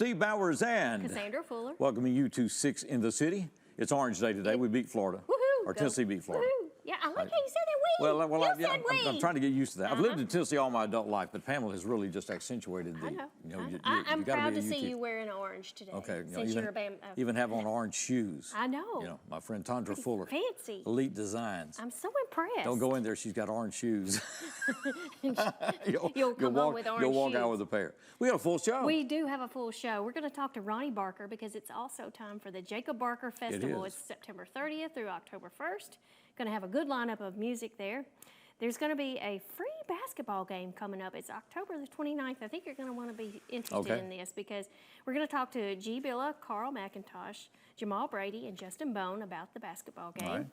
Steve Bowers and Cassandra Fuller. Welcoming you to 6 in the City. It's Orange Day today. We beat Florida. Woohoo! Or Tennessee beat Florida. Woohoo! Yeah, I like how you said that. I'm trying to get used to that. I've lived in Tennessee all my adult life, but Pamela has really just accentuated the. I know. I'm proud to see you wearing orange today. Okay. Since you're a even have on orange shoes. I know. My friend Tondra Fuller. Fancy. Elite Designs. I'm so impressed. Don't go in there. She's got orange shoes. You'll come home with orange You'll walk shoes. out with a pair. We got a full show. We do have a full show. We're going to talk to Ronnie Barker because it's also time for the Jacob Barker Festival. It's September 30th through October 1st. Going to have a good lineup of music there. There's going to be a free basketball game coming up. It's October the 29th. I think you're going to want to be interested in this because we're going to talk to G. Billa, Carl McIntosh, Jamal Brady, and Justin Bone about the basketball game. Right.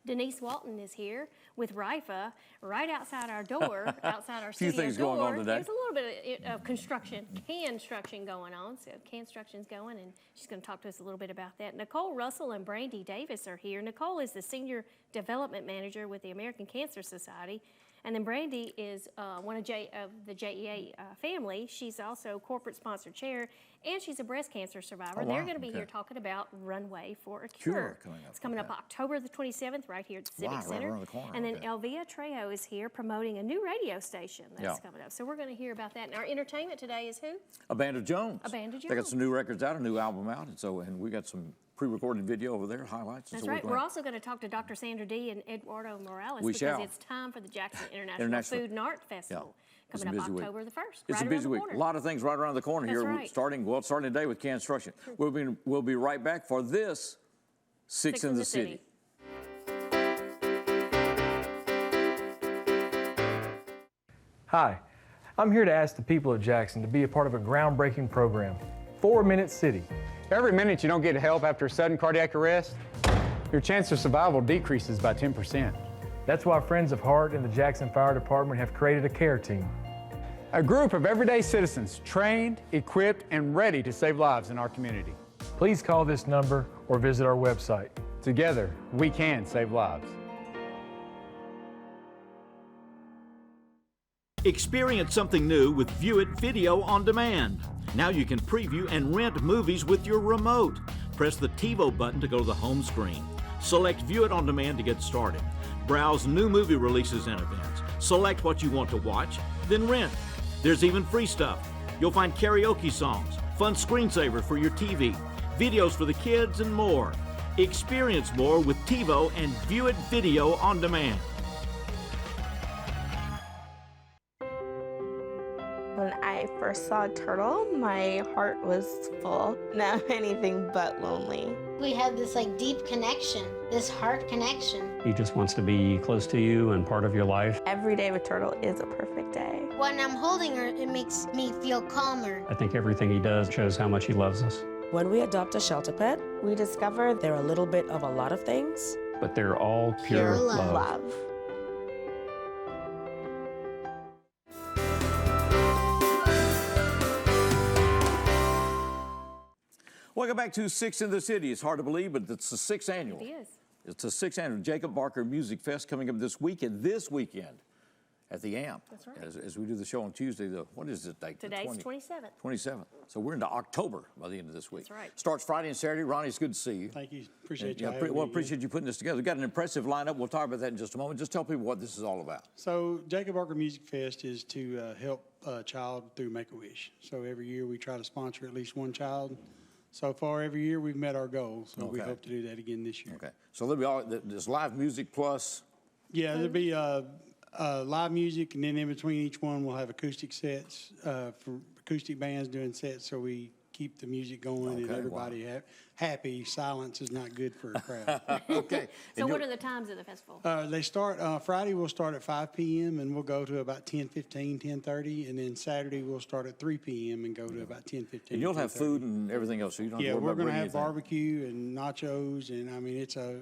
Denise Walton is here with Rifa right outside our door, outside our studio door. Few things going on today. There's a little bit of construction going on. So construction's going, and she's going to talk to us a little bit about that. Nicole Russell and Brandy Davis are here. Nicole is the Senior Development Manager with the American Cancer Society. And then Brandy is one of the JEA family. She's also corporate sponsor chair, and she's a breast cancer survivor. Oh, wow. They're going to be here talking about Runway for a Cure. It's coming up October the 27th right here at the Civic Center. Right around the corner. And then Elvia Trejo is here promoting a new radio station that's coming up. So we're going to hear about that. And our entertainment today is who? A Band of Jones. A Band of Jones. They got some new records out, a new album out, and we got some pre-recorded video over there, highlights. That's right. We're also going to talk to Dr. Sandra D. and Eduardo Morales because it's time for the Jackson International Food and Art Festival coming up October the 1st. It's a busy week. A lot of things right around the corner here. Right. Starting today with construction. We'll be right back for this 6 in the City. Hi, I'm here to ask the people of Jackson to be a part of a groundbreaking program, 4 Minute City. Every minute you don't get help after a sudden cardiac arrest, your chance of survival decreases by 10%. That's why Friends of Heart and the Jackson Fire Department have created a care team. A group of everyday citizens trained, equipped, and ready to save lives in our community. Please call this number or visit our website. Together, we can save lives. Experience something new with View It Video on Demand. Now you can preview and rent movies with your remote. Press the TiVo button to go to the home screen. Select View It on Demand to get started. Browse new movie releases and events. Select what you want to watch, then rent. There's even free stuff. You'll find karaoke songs, fun screensavers for your TV, videos for the kids, and more. Experience more with TiVo and View It Video on Demand. When I first saw Turtle, my heart was full. Now anything but lonely. We had this deep connection, this heart connection. He just wants to be close to you and part of your life. Every day with Turtle is a perfect day. When I'm holding her, it makes me feel calmer. I think everything he does shows how much he loves us. When we adopt a shelter pet, we discover they're a little bit of a lot of things. But they're all pure love. Welcome back to 6 in the City. It's hard to believe, but it's the 6th annual. It is. It's the 6th annual Jacob Barker Music Fest coming up this weekend at the AMP. That's right. As we do the show on Tuesday, what is the date? Today's 27th. 27th. So we're into October by the end of this week. That's right. Starts Friday and Saturday. Ronnie, it's good to see you. Thank you. Appreciate you. Appreciate you putting this together. We've got an impressive lineup. We'll talk about that in just a moment. Just tell people what this is all about. So Jacob Barker Music Fest is to help a child through Make-A-Wish. So every year we try to sponsor at least one child. So far, every year we've met our goals, so we hope to do that again this year. Okay. So there's live music plus? Yeah, there'll be live music, and then in between each one we'll have acoustic sets for acoustic bands doing sets, so we keep the music going and everybody happy. Silence is not good for a crowd. Okay. So what are the times of the festival? They start, Friday we'll start at 5 p.m. and we'll go to about 10:15, 10:30, and then Saturday we'll start at 3 p.m. and go to about 10:15. And you'll have food and everything else, so you don't have to worry about we're going to have anything. barbecue and nachos, and I mean, it's a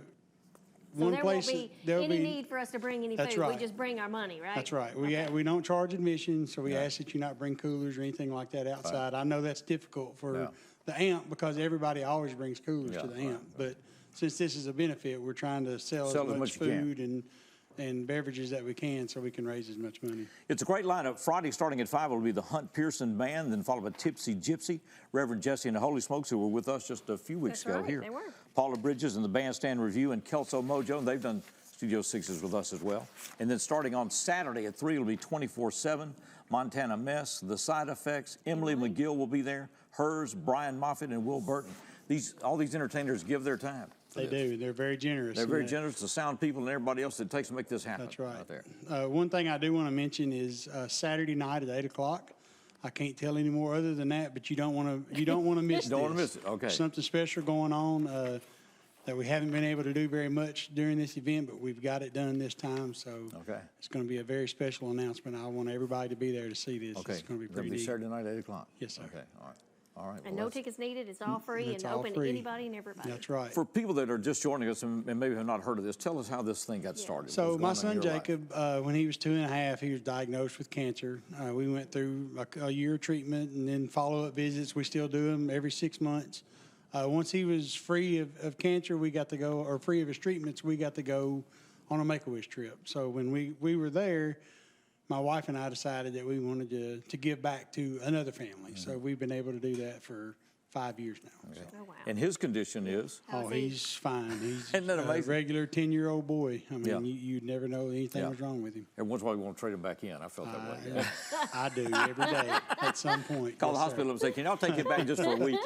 So there won't be any need for us to bring any food. Right. We just bring our money, right? That's right. We don't charge admission, so we ask that you not bring coolers or anything like that outside. I know that's difficult for the AMP because everybody always brings coolers to the AMP. But since this is a benefit, we're trying to sell as much food and and beverages that we can so we can raise as much money. It's a great lineup. Friday, starting at 5, will be the Hunt Pearson Band, then followed by Tipsy Gypsy, Reverend Jesse and the Holy Smokes, who were with us just a few weeks ago here. They were. Paula Bridges and the Bandstand Review, and Kelso Mojo, and they've done Studio 6s with us as well. And then starting on Saturday at 3, it'll be 24/7, Montana Mess, The Side Effects, Emily McGill will be there, Hers, Brian Moffitt, and Will Burton. All these entertainers give their time. They do. They're very generous. They're very generous, the sound people and everybody else that takes to make this happen. That's right. Out there. One thing I do want to mention is Saturday night at 8 o'clock. I can't tell any more other than that, but you don't want to miss Don't want to miss it. Okay. Something special going on that we haven't been able to do very much during this event, but we've got it done this time. So it's going to be a very special announcement. I want everybody to be there to see this. Okay. It's going to be It'll pretty be neat. Saturday night at 8 o'clock. Yes, sir. Okay. All right. All right. And no tickets needed. It's all free It's and all open free. to anybody and everybody. That's right. For people that are just joining us and maybe have not heard of this, tell us how this thing got started. So What's my going on son in your life? Jacob, when he was 2.5, he was diagnosed with cancer. We went through a year of treatment and then follow-up visits. We still do them every 6 months. Once he was free of cancer, we got to go, or free of his treatments, we got to go on a Make-A-Wish trip. So when we were there, my wife and I decided that we wanted to give back to another family. So we've been able to do that for 5 years now. So. Oh, wow. And his condition is? Oh, he's fine. He's Isn't that a amazing? regular 10-year-old boy. I mean, Yeah. you'd never know anything was wrong with him. Every once in a while we want to trade him back in. I felt that way. I do every day at some point. Call the Yes, hospital sir. and say, can y'all take it back just for a week?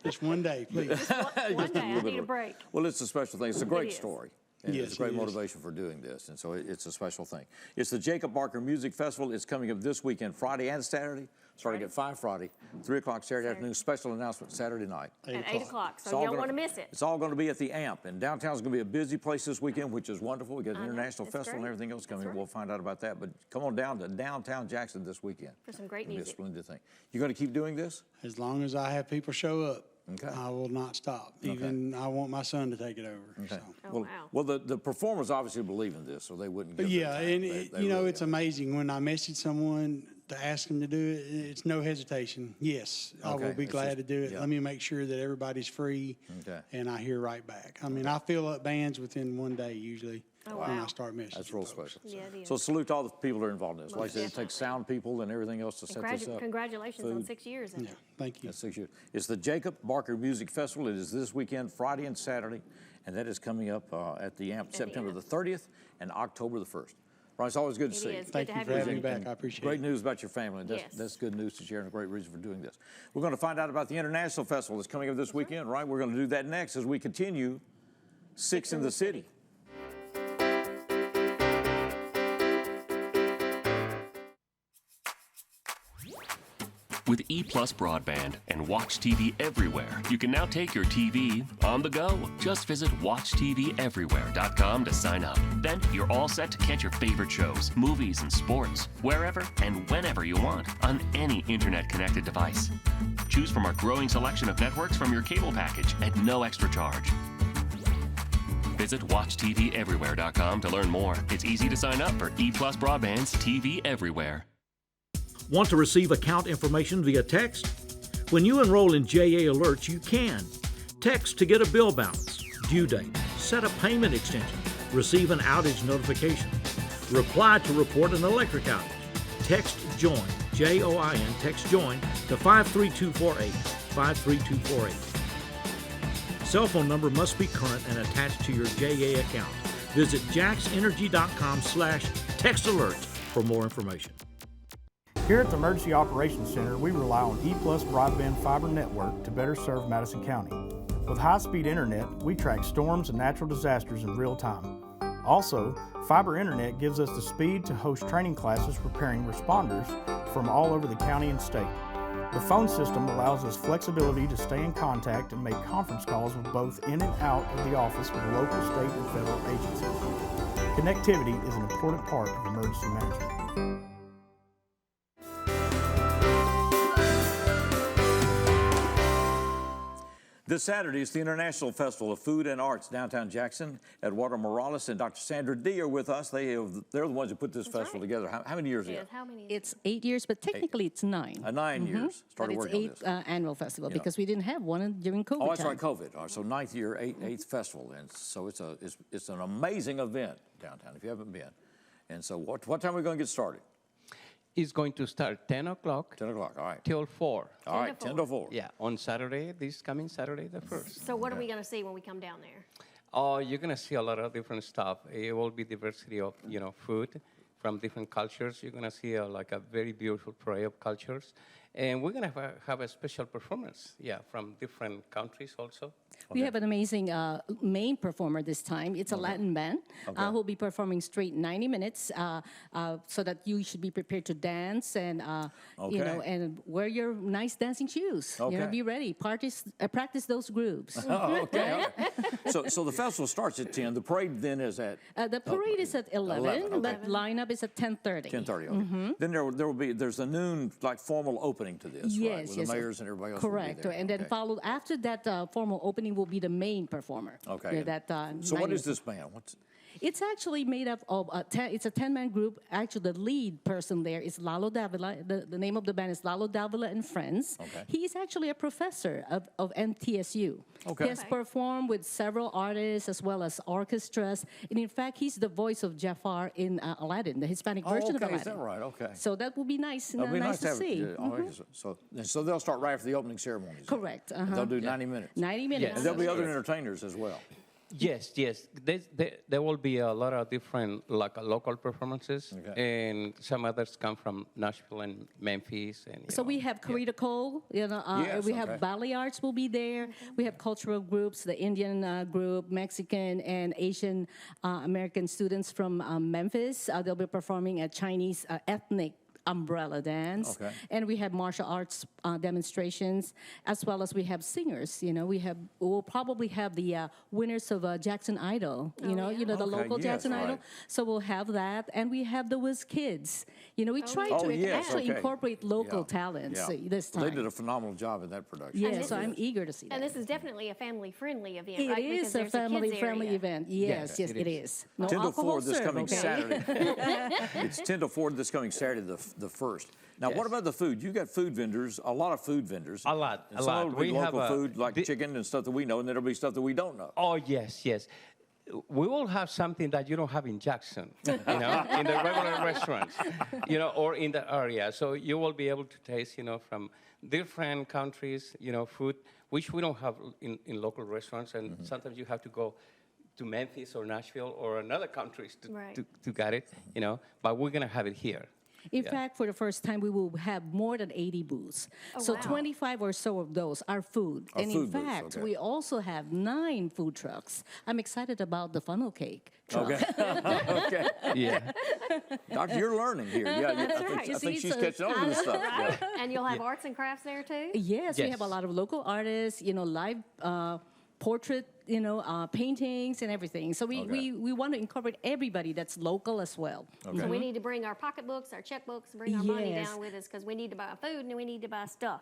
Just one day, please. One day, I need a break. Well, it's a special thing. It's a great is. story. And Yes, it's a great it is. motivation for doing this. And so it's a special thing. It's the Jacob Barker Music Festival. It's coming up this weekend, Friday and Saturday, starting at 5 Friday, 3 o'clock Saturday afternoon, special announcement Saturday night. At 8 o'clock, It's so all you don't gonna- want to miss it. It's all going to be at the AMP. And downtown's going to be a busy place this weekend, which is wonderful. We got an international That's festival and great. everything else coming. That's right. We'll find out about that. But come on down to downtown Jackson this weekend. For some great It'll be a music. splendid thing. You're going to keep doing this? As long as I have people show up, Okay. I will not stop. Even I want my son to take it over. Okay. So. Oh, wow. Well, the performers obviously believe in this, so they wouldn't give Yeah, their time. and They you know, really it's do. amazing when I message someone to ask them to do it. It's no hesitation. Yes, I Okay, will be it's glad just- to do it. yeah. Let me make sure that everybody's free, Okay. and I hear right back. I mean, I fill up bands within one day usually when wow. I start messaging. That's real folks. special. Yeah, it is. So salute to all the people that are involved in this. Like I said, it definitely. takes sound people and everything else to set this up. Congratulations on Food. 6 years. Yeah, thank you. That's 6 years. It's the Jacob Barker Music Festival. It is this weekend, Friday and Saturday, and that is coming up at the AMP September the 30th and October the 1st. Ron, it's always good to It see you. is. Good Thank to you have for you having me here. back. I appreciate Great it. news about your family. Yes. That's good news to share and a great reason for doing this. We're going to find out about the International Festival that's coming up this weekend, right? We're going to do that next as we continue Six in the City. With EPlus broadband and watch TV everywhere, you can now take your TV on the go. Just visit watchTVEverywhere.com to sign up. Then you're all set to catch your favorite shows, movies, and sports wherever and whenever you want on any internet-connected device. Choose from our growing selection of networks from your cable package at no extra charge. Visit watchTVEverywhere.com to learn more. It's easy to sign up for EPlus Broadband's TV Everywhere. Want to receive account information via text? When you enroll in JA Alerts, you can. Text to get a bill balance, due date, set a payment extension, receive an outage notification, reply to report an electric outage. Text JOIN, J-O-I-N, text JOIN to 53248, 53248. Cell phone number must be current and attached to your JA account. Visit jaxenergy.com/textalerts for more information. Here at the Emergency Operations Center, we rely on EPlus broadband fiber network to better serve Madison County. With high-speed internet, we track storms and natural disasters in real time. Also, fiber internet gives us the speed to host training classes preparing responders from all over the county and state. The phone system allows us flexibility to stay in contact and make conference calls with both in and out of the office with local, state, and federal agencies. Connectivity is an important part of emergency management. This Saturday is the International Festival of Food and Arts downtown Jackson. Eduardo Morales and Dr. Sandra D are with us. They're the ones who put this festival together. How many years ago? How many? It's 8 years, but technically it's 9. 9 years. Started but it's working on this. 8th annual festival because we didn't have one during COVID Oh, that's time. right, COVID. All right, so 9th year, 8th festival, and so it's an amazing event downtown if you haven't been. And so what time are we going to get started? It's going to start 10 o'clock. 10 o'clock, all right. Till 4. All right, 10 to 4. Yeah, on Saturday, this coming Saturday, the 1st. So what are we going to see when we come down there? Oh, you're going to see a lot of different stuff. It will be diversity of, food from different cultures. You're going to see like a very beautiful parade of cultures. And we're going to have a special performance, from different countries also. We have an amazing main performer this time. It's a Latin band who'll be performing straight 90 minutes so that you should be prepared to dance and, and wear your nice dancing shoes. Be ready. Practice those grooves. Okay. So the festival starts at 10. The parade then is at? The parade is at 11, but lineup is at 10:30. 10:30, okay. Then there's a noon, like, formal opening to this, right? With the mayors and everybody else. Correct. And then followed after that formal opening will be the main performer. Okay. So what is this band? It's actually made up of it's a 10-man group. Actually, the lead person there is Lalo Davila. The name of the band is Lalo Davila and Friends. Okay. He is actually a professor of MTSU. Okay. He has performed with several artists as well as orchestras. And in fact, he's the voice of Jafar in Aladdin, the Hispanic version of Aladdin. Is that right? Okay. So that will be nice, nice to see. So they'll start right after the opening ceremonies. Correct. They'll do 90 minutes. 90 minutes. Yes. And there'll be other entertainers as well. Yes. There will be a lot of different local performances, and some others come from Nashville and Memphis. And so we have Corita Cole, we have ballet arts will be there. We have cultural groups, the Indian group, Mexican and Asian American students from Memphis. They'll be performing a Chinese ethnic umbrella dance, and we have martial arts demonstrations, as well as we have singers. We'll probably have the winners of Jackson Idol. The local Jackson Idol. So we'll have that, and we have the Wiz Kids. We try to actually incorporate local talents this time. They did a phenomenal job in that production. Yeah, so I'm eager to see that. And this is definitely a family-friendly event, It right? is a family-friendly event. Yes, it is. No 10 to 4 this serve, coming Saturday. It's 10 to 4 this coming Saturday, the 1st. Now, what about the food? You got food vendors, a lot of food vendors. A lot. We local food like chicken and stuff that we know, and then there'll be stuff that we don't know. Oh, yes. We will have something that you don't have in Jackson, in the regular restaurants, or in the area. So you will be able to taste, from different countries, food, which we don't have in local restaurants. And sometimes you have to go to Memphis or Nashville or another countries to get it, but we're going to have it here. In fact, for the first time, we will have more than 80 booths. So 25 or so of those are food. And in fact, we also have 9 food trucks. I'm excited about the funnel cake truck. Okay. Yeah. Doctor, you're learning here. I think she's catching on to this stuff. Right? And you'll have arts and crafts there, too? Yes, we have a lot of local artists, live portrait, paintings and everything. So we want to incorporate everybody that's local as well. So we need to bring our pocketbooks, our checkbooks, bring our money down with us because we need to buy food and we need to buy stuff.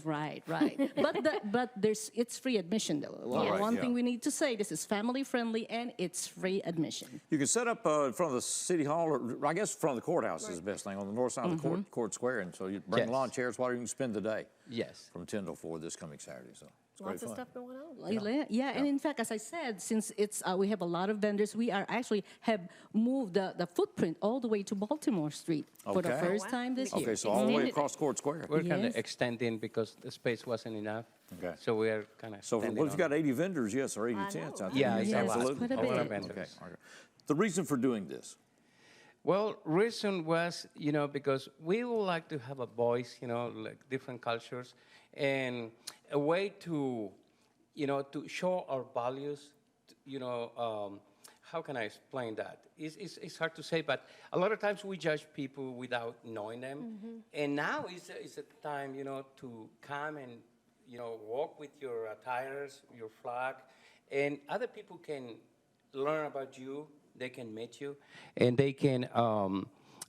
Right. But it's free admission though. One thing we need to say, this is family friendly and it's free admission. You can set up in front of the city hall, or I guess in front of the courthouse is the best thing, on the north side of the court square, and so you bring lawn chairs while you can spend the day. Yes. From 10 to 4 this coming Saturday. So lots of stuff going on. And in fact, as I said, since we have a lot of vendors, we have moved the footprint all the way to Baltimore Street for the first time this year. Okay, so all the way across Court Square. We're kind of extending because the space wasn't enough. Okay. So we're kind of. So if you've got 80 vendors, yes, or 80 tents out there. Yeah, absolutely. A lot of vendors. Okay. The reason for doing this? Well, reason was, because we would like to have a voice, like different cultures, and a way to, to show our values, how can I explain that? It's hard to say, but a lot of times we judge people without knowing them. And now is a time, to come and, walk with your attires, your flag, and other people can learn about you. They can meet you, and they can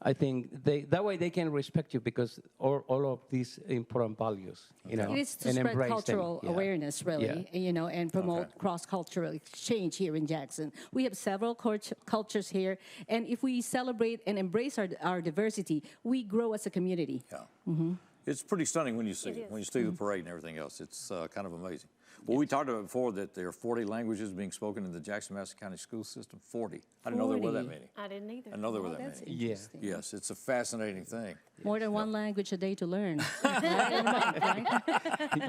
I think that way they can respect you because all of these important values, you know, It is to and spread embrace cultural them. Yeah. awareness, really, you know, and promote cross-cultural exchange here in Jackson. We have several cultures here, and if we celebrate and embrace our diversity, we grow as a community. Yeah. It's pretty stunning when you see it, when you see the parade and everything else. It's kind of amazing. Well, we talked about before that there are 40 languages being spoken in the Jackson-Madison County school system. 40. I didn't know there were that many. I didn't either. I know there were that That's many. interesting. Yes, it's a fascinating thing. More than one language a day to learn. A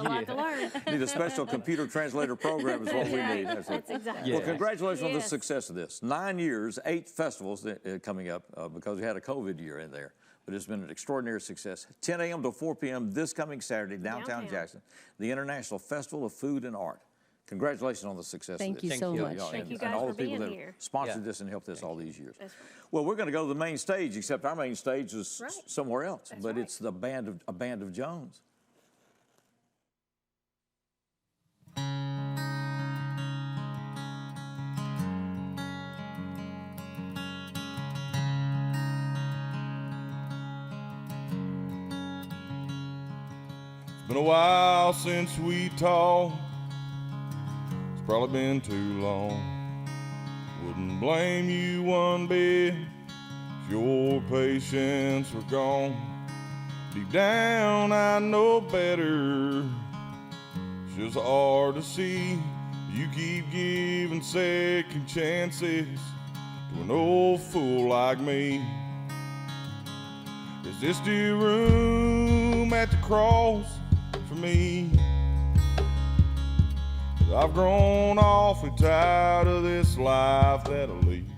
lot to learn. Need a special computer translator program is what we need. That's it. exactly. Well, congratulations on the Yes. success of this. 9 years, 8 festivals coming up because we had a COVID year in there. But it's been an extraordinary success. 10 a.m. to 4 p.m. this coming Saturday, downtown Jackson, the International Festival of Food and Art. Congratulations on the success Thank of you this. so much. Thank you and guys all for the people being that here. sponsored this and helped us all these years. That's right. Well, we're going to go to the main stage, except our main stage is Right. somewhere else. That's but right. it's a band of Jones. It's been a while since we talked. It's probably been too long. Wouldn't blame you one bit if your patience were gone. Deep down I know better. It's just hard to see. You keep giving second chances to an old fool like me. Is there still room at the cross for me? 'Cause I've grown awfully tired of this life that I lead.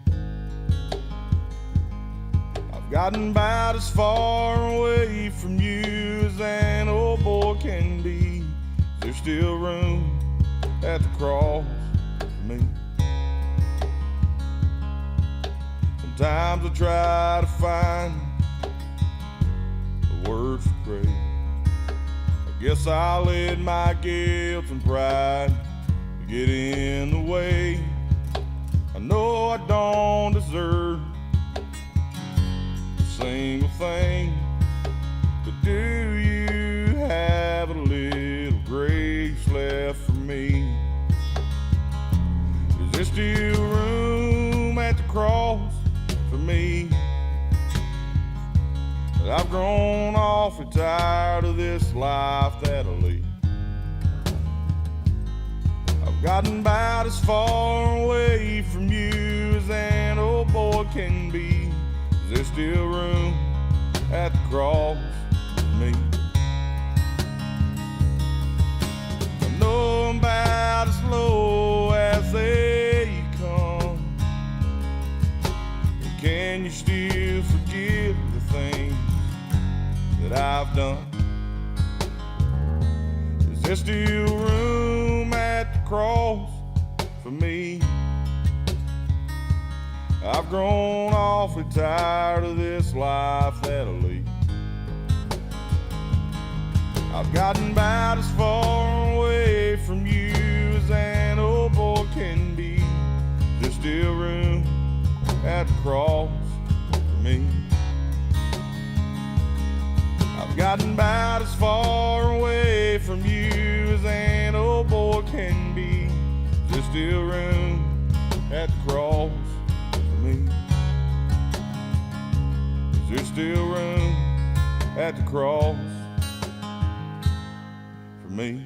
I've gotten about as far away from you as an old boy can be. Is there still room at the cross for me? Sometimes I try to find the words to pray. I guess I let my guilt and pride get in the way. I know I don't deserve a single thing, but do you have a little grace left for me? Is there still room at the cross for me? I've grown awfully tired of this life that I lead. I've gotten about as far away from you as an old boy can be. Is there still room at the cross for me? I know I'm about as low as they come. But can you still forgive the things that I've done? Is there still room at the cross for me? I've grown awfully tired of this life that I lead. I've gotten about as far away from you as an old boy can be. Is there still room at the cross for me? I've gotten about as far away from you as an old boy can be. Is there still room at the cross for me? Is there still room at the cross for me?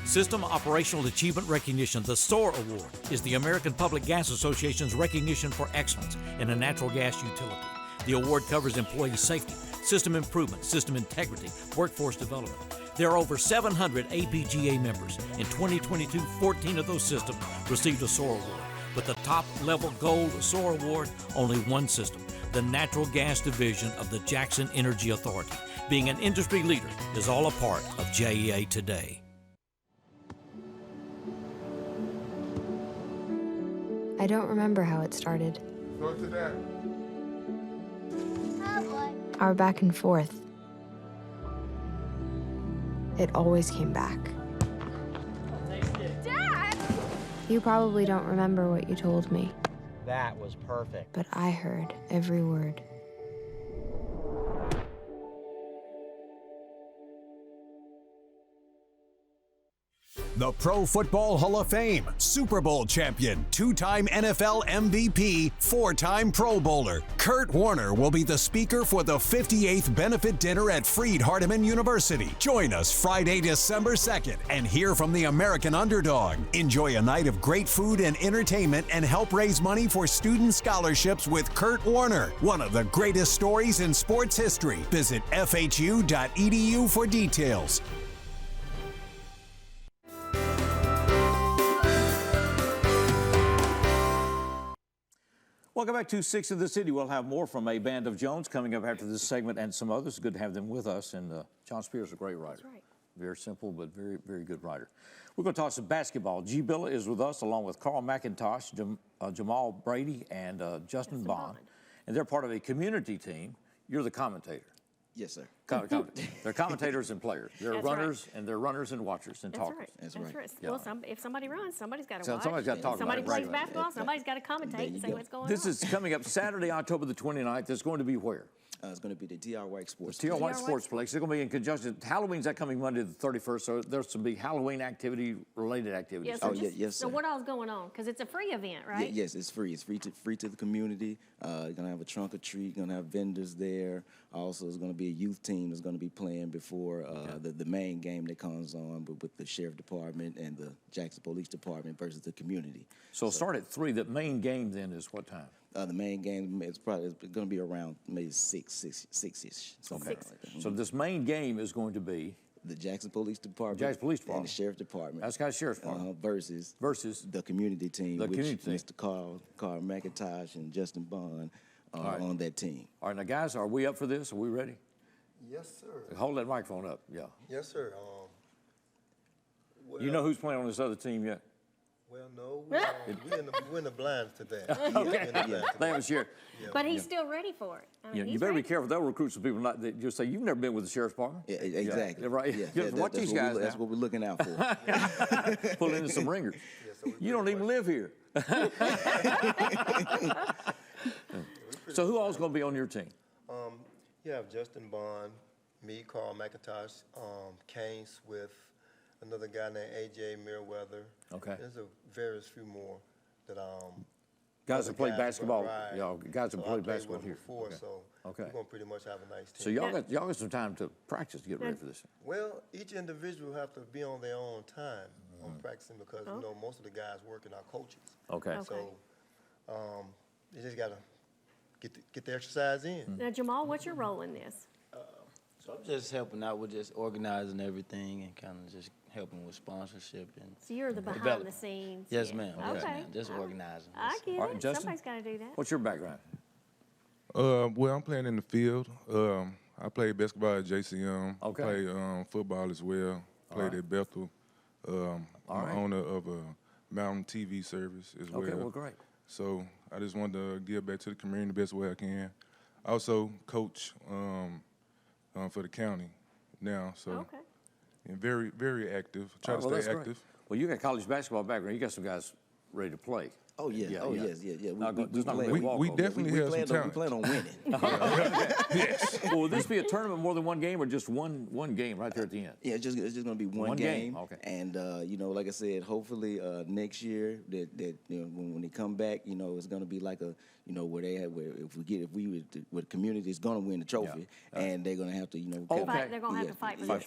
System Operational Achievement Recognition, the SOAR Award, is the American Public Gas Association's recognition for excellence in a natural gas utility. The award covers employee safety, system improvement, system integrity, workforce development. There are over 700 APGA members. In 2022, 14 of those systems received a SOAR Award. With the top-level gold SOAR Award, only one system, the Natural Gas Division of the Jackson Energy Authority. Being an industry leader is all a part of JEA today. I don't remember how it started. Go to that. Our back and forth. It always came back. Dad! You probably don't remember what you told me, That was perfect. but I heard every word. The Pro Football Hall of Fame, Super Bowl champion, two-time NFL MVP, four-time Pro Bowler. Kurt Warner will be the speaker for the 58th benefit dinner at Freed-Hardeman University. Join us Friday, December 2nd and hear from the American underdog. Enjoy a night of great food and entertainment and help raise money for student scholarships with Kurt Warner, one of the greatest stories in sports history. Visit fhu.edu for details. Welcome back to Six of the City. We'll have more from A Band of Jones coming up after this segment and some others. Good to have them with us. And John Spears is a great writer. That's right. Very simple, but very, very good writer. We're going to talk some basketball. G. Billa is with us, along with Carl McIntosh, Jamal Brady, and Justin Bond. And they're part of a community team. You're the commentator. Yes, sir. They're commentators and players. They're That's runners, and they're runners and watchers and talkers. That's right. Yeah. Well, if somebody runs, somebody's got to watch. Somebody's got to talk Somebody about it. plays basketball, somebody's got to commentate and say what's going on. This is coming up Saturday, October the 29th. It's going to be where? It's going to be the T.R. White Sports T.R. White Sports Place. It's going to be in conjunction. Halloween's that coming Monday the 31st, so there's some big Halloween related activities. Yes, so what all's going on? Because it's a free event, right? Yes, it's free. It's free to the community. You're going to have a trunk or treat. You're going to have vendors there. Also, there's going to be a youth team that's going to be playing before the main game that comes on with the Sheriff Department and the Jackson Police Department versus the community. So start at 3. The main game then is what time? The main game is probably going to be around maybe 6-ish. Okay. So this main game is going to be the Jackson Police Department, and the Sheriff Department. That's got Sheriff's Department versus the community team, Mr. Carl McIntosh and Justin Bond on that team. All right, now guys, are we up for this? Are we ready? Yes, sir. Hold that microphone up. Yeah. Yes, sir. You know who's playing on this other team yet? Well, no, we're in the blinds today. Okay. Sheriff. But he's still ready for it. I mean, you better be careful. They'll recruit some people that just say, you've never been with the Sheriff's Department. Yeah, exactly. Yeah, right. Yeah, watch these guys That's what we're looking out for. Pull in some ringers. You don't even live here. So who all's going to be on your team? You have Justin Bond, me, Carl McIntosh, Kane Swift, another guy named A.J. Merriweather. Okay. There's various few more that guys that play basketball. Right. Y'all guys that play basketball here. Before, so we're gonna pretty much have a nice team. So y'all got some time to practice to get ready for this. Well, each individual have to be on their own time on practicing because you know most of the guys working are coaches. Okay. So you just gotta get the exercise in. Now, Jamal, what's your role in this? So I'm just helping out with just organizing everything and kind of just helping with sponsorship and. So you're the behind the scenes. Yes, ma'am. Okay. Yes, ma'am. Just organizing. I get All right, it. Justin? Somebody's got to do that. What's your background? Well, I'm playing in the field. I played basketball at JCM. Okay. Play football as well. Played at Bethel. I'm owner of a mountain TV service as well. Okay, well, great. So I just wanted to give back to the community the best way I can. I also coach for the county now, so and very, very active. Try to stay active. Great. Well, you got college basketball background. You got some guys ready to play. Oh yeah, yes. We definitely have some talent. We plan on winning. Yes. Well, will this be a tournament more than one game, or just one game right there at the end? Yeah, it's just going to be one game. Okay. And like I said, hopefully next year that when they come back, it's going to be like a where the community is going to win the trophy, and they're going to have to they're going to have to fight for the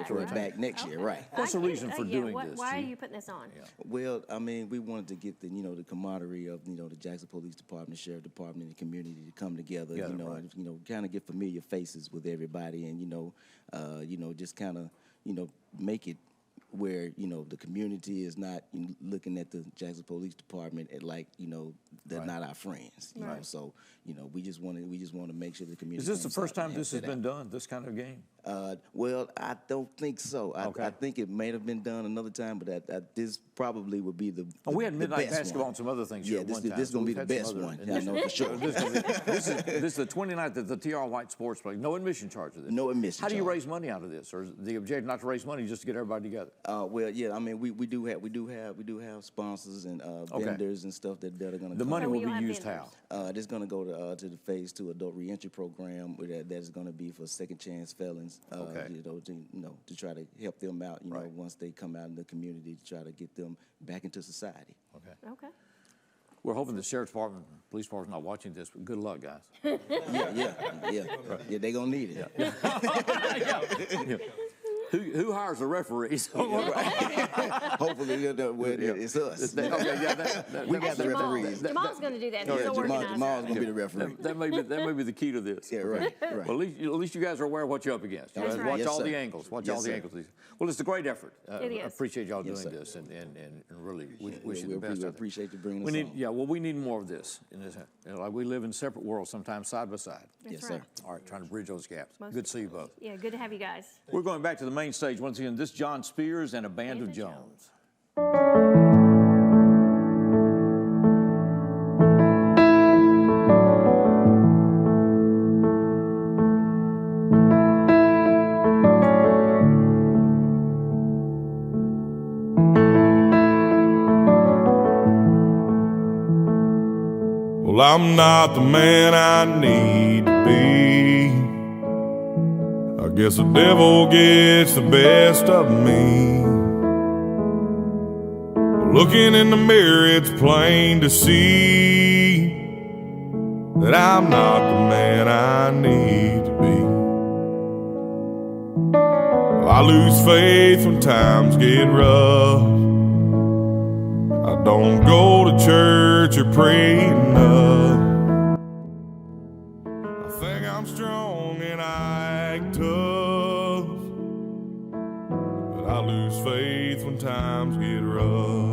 trophy back next year, right? What's the reason for doing this? Why are you putting this on? Well, I mean, we wanted to get the camaraderie of the Jackson Police Department, the Sheriff Department, and the community to come together. And, kind of get familiar faces with everybody, and just kind of make it where the community is not looking at the Jackson Police Department at they're not our friends. You know, so we just want to make sure the community. Is this the first time this has been done? This kind of game? Well, I don't think so. I think it may have been done another time, but this probably would be the we had midnight best basketball one. and some other things. Yeah, here this one time, is going to be we've the had some best other- one. I know for sure. This is the 29th at the TR White Sports Place. No admission charge of this. No admission. How do you charge. raise money out of this, or is the objective not to raise money, just to get everybody together? Well, yeah. I mean, we do have sponsors and vendors and stuff that are going to. The money will be used how? It's going to go to the Phase 2 Adult Reentry Program that is going to be for second chance felons. To try to help them out. Once they come out in the community, to try to get them back into society. Okay. We're hoping the sheriff's department, police department's not watching this, but good luck, guys. Yeah, they're going to need it. Yeah. Who hires the referees? Hopefully, it's us. We got the referees. Jamal's going to do that. Jamal's going to be the referee. That may be the key to this. Yeah, right. Well, at least you guys are aware of what you're up against. You guys watch Yes, all sir. the angles. Watch Yes, all the sir. angles. Well, it's a great effort. It is. I appreciate y'all Yes, doing sir. this, and really wish you the best. We appreciate you bringing us we need, on. yeah. Well, we need more of this. Like we live in separate worlds, sometimes side by side. That's Yes, right. sir. All right, trying to bridge those gaps. Good to see you both. Yeah, good to have you guys. We're going back to the main stage once again. This John Spears and a Band of Jones. Well, I'm not the man I need to be. I guess the devil gets the best of me. Looking in the mirror, it's plain to see that I'm not the man I need to be. Well, I lose faith when times get rough. I don't go to church or pray enough. I think I'm strong and I act tough, but I lose faith when times get rough.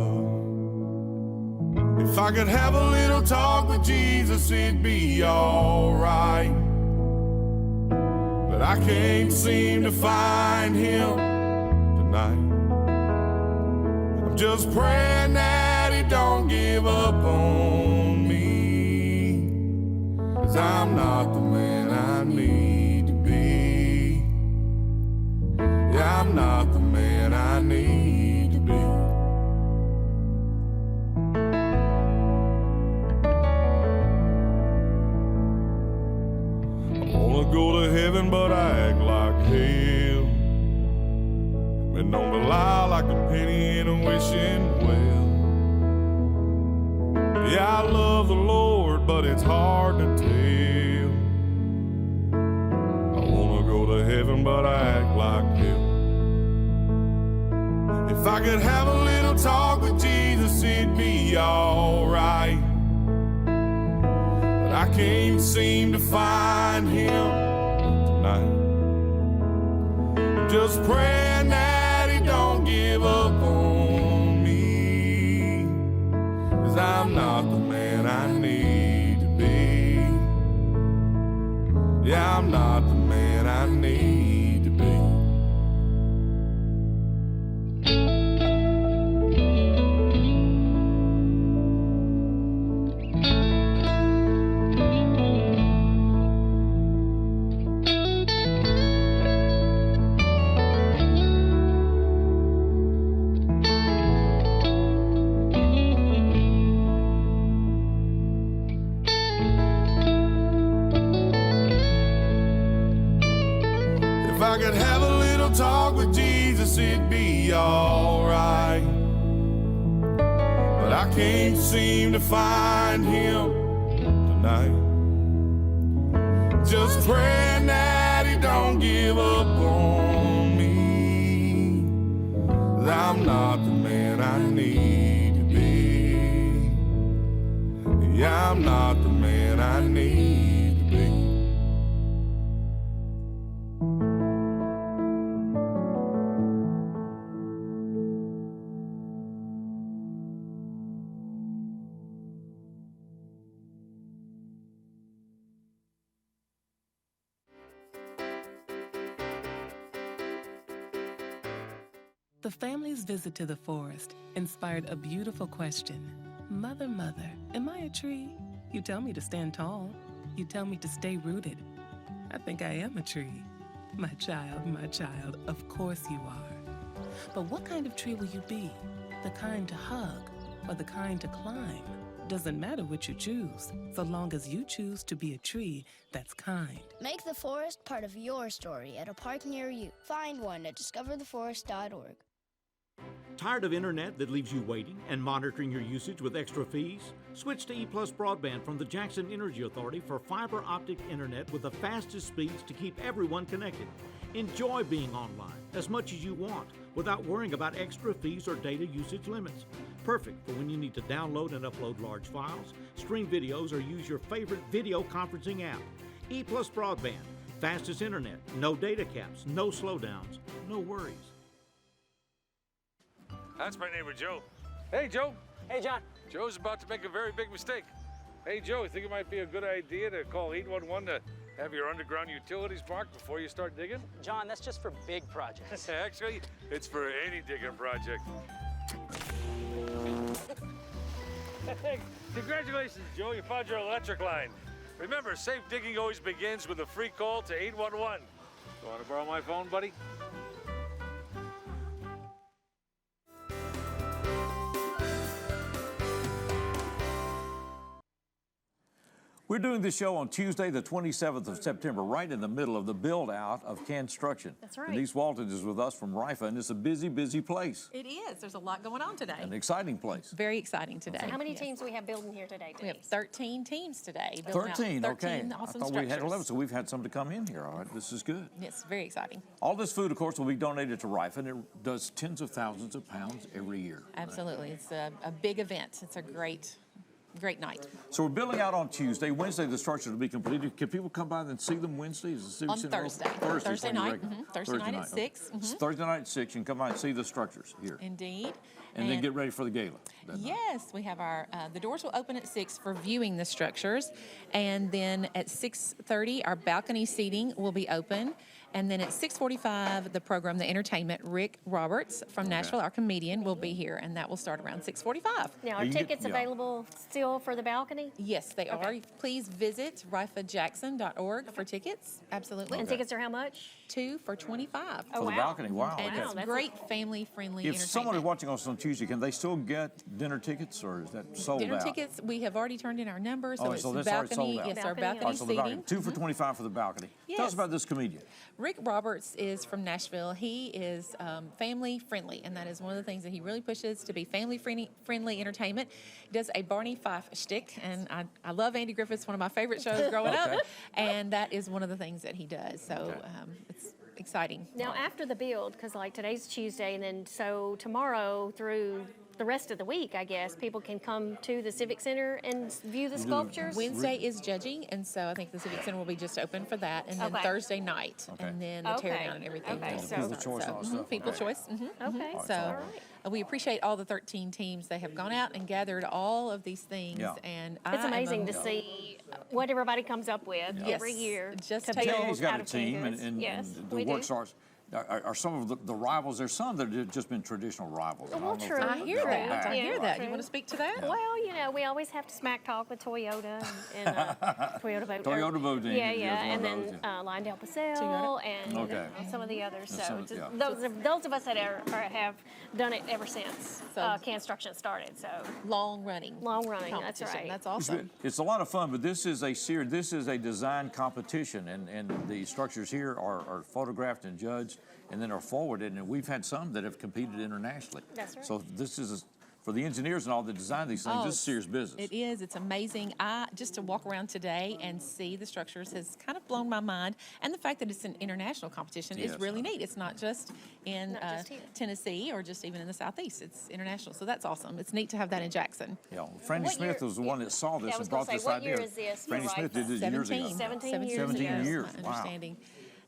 If I could have a little talk with Jesus, it'd be alright, but I can't seem to find him tonight. I'm just praying that he don't give up on me, 'cause I'm not the man I need to be. Yeah, I'm not the man I need to be. I wanna go to heaven, but I act like hell. Been known to lie like a penny in a wishing well. Yeah, I love the Lord, but it's hard to tell. I wanna go to heaven, but I act like hell. If I could have a little talk with Jesus, it'd be alright, but I can't seem to find him tonight. I'm just praying that he don't give up on me, 'cause I'm not the man I need to be. Yeah, I'm not the man I need to be. If I could have a little talk with Jesus, it'd be alright, but I can't seem to find him tonight. Just praying that he don't give up on me, 'cause I'm not the man I need to be. Yeah, I'm not the man I need to be. The family's visit to the forest inspired a beautiful question. Mother, mother, am I a tree? You tell me to stand tall. You tell me to stay rooted. I think I am a tree. My child, of course you are. But what kind of tree will you be? The kind to hug or the kind to climb? Doesn't matter what you choose, so long as you choose to be a tree that's kind. Make the forest part of your story at a park near you. Find one at discovertheforest.org. Tired of internet that leaves you waiting and monitoring your usage with extra fees? Switch to EPlus Broadband from the Jackson Energy Authority for fiber optic internet with the fastest speeds to keep everyone connected. Enjoy being online as much as you want without worrying about extra fees or data usage limits. Perfect for when you need to download and upload large files, stream videos, or use your favorite video conferencing app. EPlus Broadband, fastest internet, no data caps, no slowdowns, no worries. That's my neighbor, Joe. Hey, Joe. Hey, John. Joe's about to make a very big mistake. Hey, Joe, you think it might be a good idea to call 811 to have your underground utilities marked before you start digging? John, that's just for big projects. Actually, it's for any digging project. Hey, congratulations, Joe. You found your electric line. Remember, safe digging always begins with a free call to 811. You want to borrow my phone, buddy? We're doing this show on Tuesday, the 27th of September, right in the middle of the build-out of Construction. That's right. Denise Walton is with us from RIFA, and it's a busy, busy place. It is. There's a lot going on today. An exciting place. Very exciting today. So how many teams do we have building here today, Denise? We have 13 teams today. 13, okay. Awesome I thought structures. we had 11, so we've had some to come in here. All right, this is good. Yes, very exciting. All this food, of course, will be donated to RIFA, and it does tens of thousands of pounds every year. Absolutely. It's a big event. It's a great night. So we're building out on Tuesday. Wednesday, the structure will be completed. Can people come by and see them Wednesday? Is the Civic On Center open? Thursday. Thursday night. Thursday night at 6. Thursday night at 6. You can come by and see the structures here. Indeed. And then get ready for the gala. Yes, we have our, the doors will open at 6 for viewing the structures. And then at 6:30, our balcony seating will be open. And then at 6:45, the program, the entertainment, Rick Roberts from Nashville, our comedian, will be here. And that will start around 6:45. Now, are tickets available still for the balcony? Yes, they are. Please visit rifajackson.org for tickets. Absolutely. And tickets are how much? 2 for $25. For the balcony, wow. And Okay. it's great family-friendly If entertainment. someone is watching us on Tuesday, can they still get dinner tickets, or is that sold Dinner out? tickets, we have already turned in our numbers, so it's so that's already balcony. sold out. Yes, our All balcony right, so the balcony. seating. 2 for $25 for the balcony. Tell us Yes. about this comedian. Rick Roberts is from Nashville. He is family friendly, and that is one of the things that he really pushes, to be family friendly entertainment. He does a Barney Fife shtick, and I love Andy Griffith's, one of my favorite shows growing up, and that is one of the things that he does. So it's exciting. Now, after the build, because like today's Tuesday, and then so tomorrow through the rest of the week, I guess, people can come to the Civic Center and view the sculptures? Wednesday is judging, and so I think the Civic Center will be just open for that, and then Okay. Thursday night, and then the tear down and everything. Okay, will so- start. People's choice and all that stuff. People's Okay. choice. Okay. So All right. we appreciate all the 13 teams. They have gone out and gathered all of these things, Yeah. and It's amazing to see what everybody comes up with Yes. every year. Just to take- build He's got out a of canned team, goods. and Yes, the we work do. starts. Are some of the rivals? There's some that have just been traditional rivals. I Well, don't know if true. they're- I hear they're all that. back. I hear that. true. You want to speak to that? Well, you know, we always have to smack talk with Toyota and Toyota Boat. Toyota Bodine Yeah, is yeah, one and of those, then yeah. Lyndale Pacell Toyota. and Okay. some of the others. And So some- it's just, yeah. those of us that have done it ever since construction started. So long running. That's competition. right. That's awesome. It's a lot of fun, but this is a series. This is a design competition, and the structures here are photographed and judged, and then are forwarded. And we've had some that have competed internationally. That's right. So this is for the engineers and all that design these things. Oh, This is serious business. It is. It's amazing. Just to walk around today and see the structures has kind of blown my mind. And the fact that it's an international competition is Yes. really neat. It's not just in Not just here. Tennessee or just even in the Southeast. It's international. So that's awesome. It's neat to have that in Jackson. Yeah, Franny What Smith year- was the one that saw this Yeah, I and was brought gonna this say, what idea. year is this for Franny Smith did RIFA? it years ago. 17 years 17 ago. years. My Wow. understanding.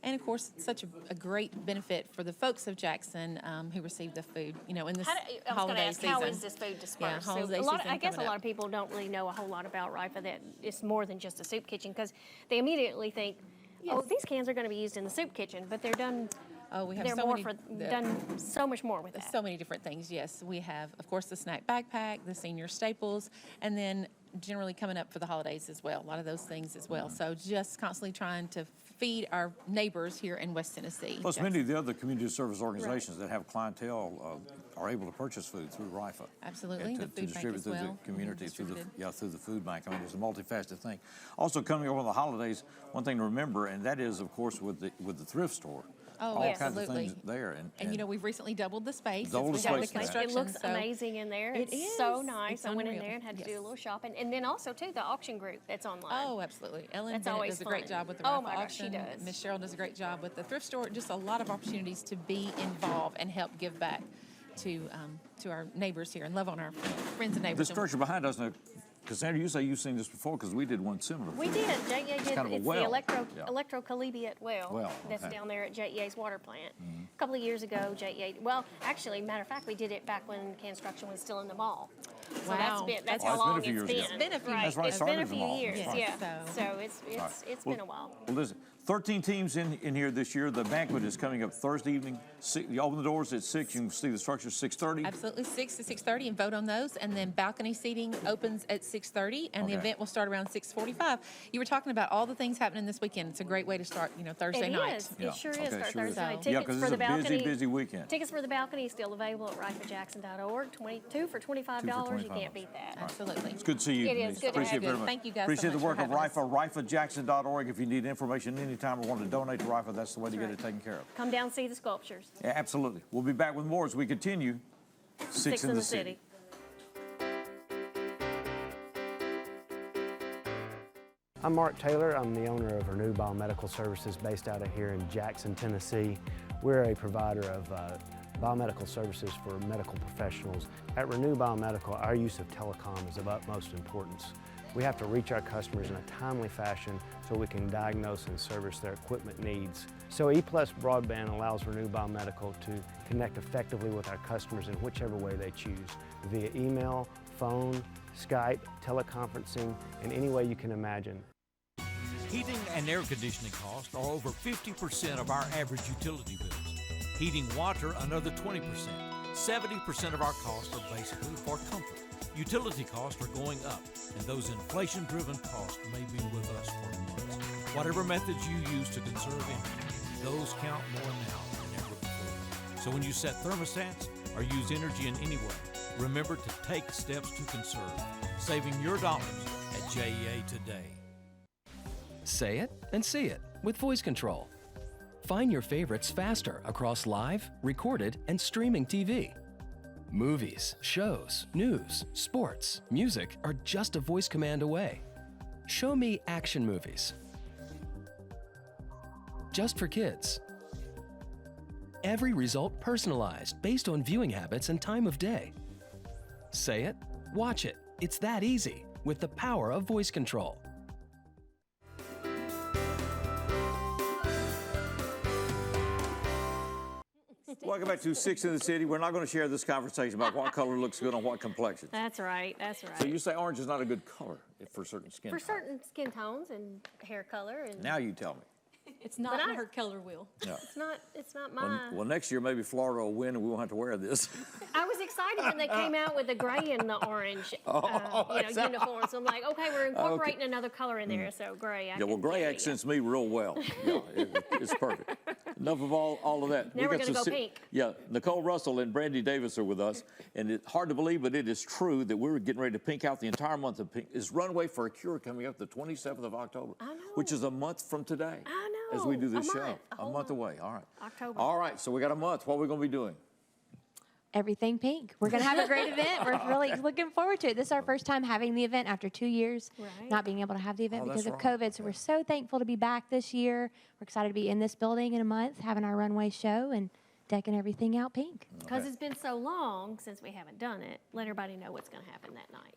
And of course, such a great benefit for the folks of Jackson who receive the food, in this I was going to holiday ask, season. how is this food dispersed? Yeah, holiday a lot season I guess a coming lot up. of people don't really know a whole lot about RIFA, that it's more than just a soup kitchen, because they immediately think, oh, Yes. these cans are going to be used in the soup kitchen, but they're done Oh, we have They're so more many. done so much more with that. So many different things, yes. We have, of course, the snack backpack, the senior staples, and then generally coming up for the holidays as well, a lot of those things as well. So just constantly trying to feed our neighbors here in West Tennessee. Plus, many of the other community service organizations that have clientele are able to purchase food through RIFA. Absolutely, And the to food bank distribute as through well. the community, through the food bank. I mean, it's a multifaceted thing. Also, coming over the holidays, one thing to remember, and that is, of course, with the thrift store. Oh, all absolutely. kinds of things there. And you know, we've recently doubled the space. Doubled the since we space. had It looks amazing in there. It It's so is. nice. It's I went in unreal. there and had to do Yes. a little shopping. And then also, too, the auction group that's online. Oh, absolutely. Ellen That's Bennett always does a great fun. job with the Oh, raffle my gosh, she auction. does. Miss Cheryl does a great job with the thrift store. Just a lot of opportunities to be involved and help give back to our neighbors here and love on our friends and The neighbors. structure behind us, now, Cassandra, you say you've seen this before because we did one similar. We did. JEA did. kind of a It's well. the Yeah. electrocollegiate well that's okay. down there at JEA's water plant. A couple of years ago, JEA, well, actually, matter of fact, we did it back when construction was still in the mall. So Wow. that's Oh, how it's been a long few it's years ago. been. It's been a few Right. That's right, It's started been a in the few mall. years, That's right. yeah. So- So it's been a while. Well, listen, 13 teams in here this year. The banquet is coming up Thursday evening. You open the doors at 6. You can see the structure 6:30. Absolutely, 6 to 6:30, and vote on those. And then balcony seating opens at 6:30, and the Okay. event will start around 6:45. You were talking about all the things happening this weekend. It's a great way to start, Thursday It night. is. Yeah. It sure Okay, is. For sure is. Thursday night. So- Yeah, Tickets 'cause for it's the a busy, balcony. busy weekend. Tickets for the balcony still available at riflejackson.org. 2 for $25. You can't beat that. Absolutely. It's good to see you. It Denise. is good to Appreciate have it you. very much. Thank you guys so Appreciate much the work for of having us. RIFA, riflejackson.org. If you need information anytime or want to donate to RIFA, that's the way to get it taken care of. Come down and see the sculptures. Yeah, absolutely. We'll be back with more as we continue. Six in the City. I'm Mark Taylor. I'm the owner of Renew Biomedical Services based out of here in Jackson, Tennessee. We're a provider of biomedical services for medical professionals. At Renew Biomedical, our use of telecom is of utmost importance. We have to reach our customers in a timely fashion so we can diagnose and service their equipment needs. So EPlus Broadband allows Renew Biomedical to connect effectively with our customers in whichever way they choose, via email, phone, Skype, teleconferencing, in any way you can imagine. Heating and air conditioning costs are over 50% of our average utility bills. Heating water, another 20%. 70% of our costs are basically for comfort. Utility costs are going up, and those inflation-driven costs may be with us for months. Whatever methods you use to conserve energy, those count more now than ever before. So when you set thermostats or use energy in any way, remember to take steps to conserve, saving your dollars at JEA today. Say it and see it with voice control. Find your favorites faster across live, recorded, and streaming TV. Movies, shows, news, sports, music are just a voice command away. Show me action movies. Just for kids. Every result personalized based on viewing habits and time of day. Say it, watch it. It's that easy with the power of voice control. Welcome back to Six in the City. We're not going to share this conversation about what color looks good on what complexion. That's right. That's right. So you say orange is not a good color for certain skin For tones. certain skin tones and hair color. And Now you tell me. It's not in her color wheel. Yeah. It's not Well, mine. well, next year maybe Florida will win and we won't have to wear this. I was excited when they came out with the gray and the orange uniforms. So I'm like, okay, we're incorporating another color in there, so gray. Yeah, well, gray accents me real well. Yeah, it's perfect. Enough of all of that. Now we're got gonna some go pink. Yeah, Nicole Russell and Brandy Davis are with us, and it's hard to believe, but it is true that we're getting ready to pink out the entire month of pink. Is Runway for a Cure coming up the 27th of October? I know. Which is a month from today. I know. As we do this A show. month. A month away. All right. October. All right, so we got a month. What are we going to be doing? Everything pink. We're going to have a great event. We're really looking forward to it. This is our first time having the event after 2 years not being able to have the event Oh, because that's of right. COVID. So we're so thankful to be back this year. We're excited to be in this building in a month, having our runway show and decking everything out pink. Because it's been so long since we haven't done it, let everybody know what's going to happen that night.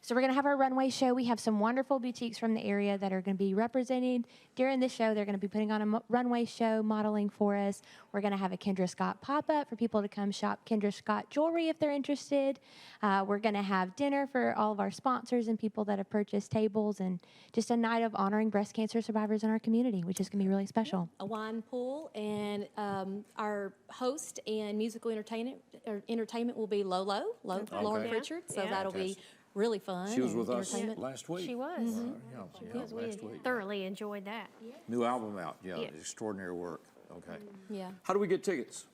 So we're going to have our runway show. We have some wonderful boutiques from the area that are going to be represented during the show. They're going to be putting on a runway show, modeling for us. We're going to have a Kendra Scott pop-up for people to come shop Kendra Scott jewelry if they're interested. We're going to have dinner for all of our sponsors and people that have purchased tables, and just a night of honoring breast cancer survivors in our community, which is going to be really special. A wine pool, and our host and musical entertainment will be Lauren Pritchard, so that'll be really fun. She was with us last week. She was. Last week. Thoroughly enjoyed that. New album out. Extraordinary work. Okay. Yeah. How do we get tickets?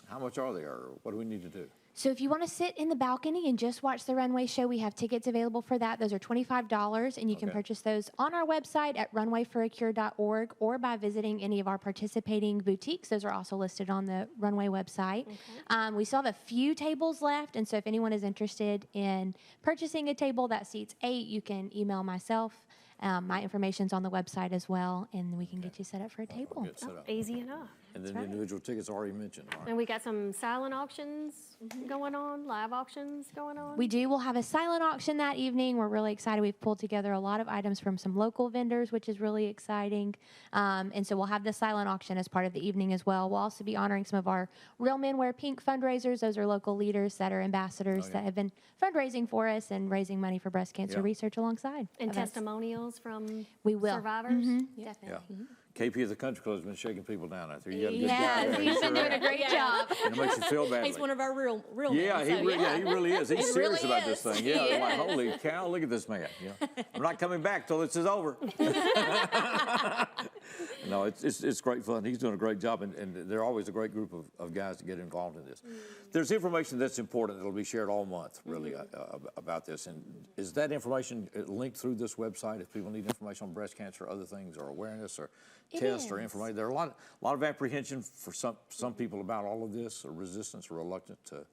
How much are they, or what do we need to do? So if you want to sit in the balcony and just watch the runway show, we have tickets available for that. Those are $25, and you can purchase those on our website at runwayforacure.org or by visiting any of our participating boutiques. Those are also listed on the runway website. We still have a few tables left, and so if anyone is interested in purchasing a table that seats 8, you can email myself. My information's on the website as well, and we can get you set up for a table. Easy enough. And then the individual tickets already mentioned. Right? And we got some silent auctions going on, live auctions going on. We do. We'll have a silent auction that evening. We're really excited. We've pulled together a lot of items from some local vendors, which is really exciting. And so we'll have the silent auction as part of the evening as well. We'll also be honoring some of our Real Men Wear Pink fundraisers. Those are local leaders that are ambassadors that have been fundraising for us and raising money for breast cancer research alongside. And testimonials from survivors. Definitely. KP of the Country Club has been shaking people down out there. You got a good guy. He's been doing a great job. And it makes you feel badly. He's one of our real yeah, men. He really is. He's serious about this thing. He Yeah, like, holy cow, look at this man. I'm not coming back till this is over. No, it's great fun. He's doing a great job, and they're always a great group of guys to get involved in this. There's information that's important that will be shared all month, really, about this. And is that information linked through this website if people need information on breast cancer, other things, or awareness, or tests, or information? There are a lot of apprehension for some people about all of this, or resistance or reluctant to